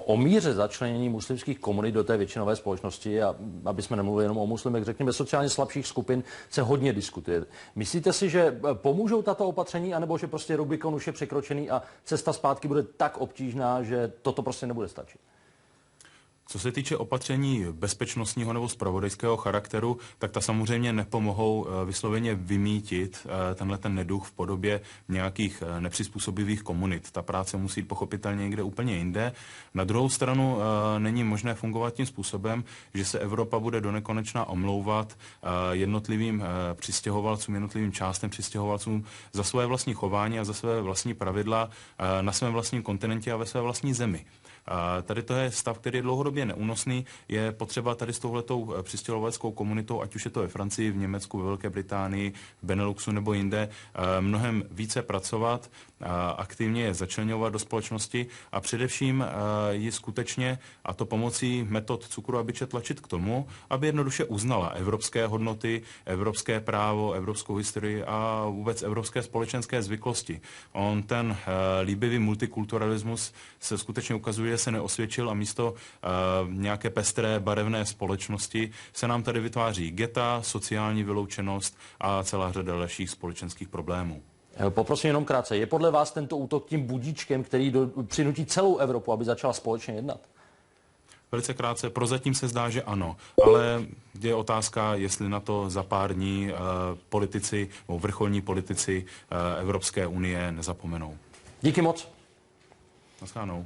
o míře začlenění muslimských komunit do té většinové společnosti, a aby jsme nemluvili jenom o muslimech, řekněme sociálně slabších skupin, se hodně diskutuje. Myslíte si, že pomůžou tato opatření, anebo že prostě Rubikon už je překročený a cesta zpátky bude tak obtížná, že toto prostě nebude stačit? Co se týče opatření bezpečnostního nebo zpravodajského charakteru, tak ta samozřejmě nepomohou vysloveně vymítit ten neduch v podobě nějakých nepřizpůsobivých komunit. Ta práce musí jít pochopitelně někde úplně jinde. Na druhou stranu není možné fungovat tím způsobem, že se Evropa bude donekonečna omlouvat jednotlivým přistěhovalcům, jednotlivým částem přistěhovalcům za své vlastní chování a za své vlastní pravidla na svém vlastním kontinentě a ve své vlastní zemi. Tady to je stav, který je dlouhodobě neúnosný. Je potřeba tady s touhletou přistěhovaleckou komunitou, ať už je to ve Francii, v Německu, ve Velké Británii, v Beneluxu nebo jinde, mnohem více pracovat, aktivně je začleňovat do společnosti a především ji skutečně, a to pomocí metod cukru a biče, tlačit k tomu, aby jednoduše uznala evropské hodnoty, evropské právo, evropskou historii a vůbec evropské společenské zvyklosti. On ten líbivý multikulturalismus se skutečně ukazuje, se neosvědčil a místo nějaké pestré barevné společnosti se nám tady vytváří geta, sociální vyloučenost a celá řada dalších společenských problémů. Poprosím jenom krátce. Je podle vás tento útok tím budíčkem, který přinutí celou Evropu, aby začala společně jednat? Velice krátce, prozatím se zdá, že ano, ale je otázka, jestli na to za pár dní politici, vrcholní politici Evropské unie nezapomenou. Díky moc. Naschledanou.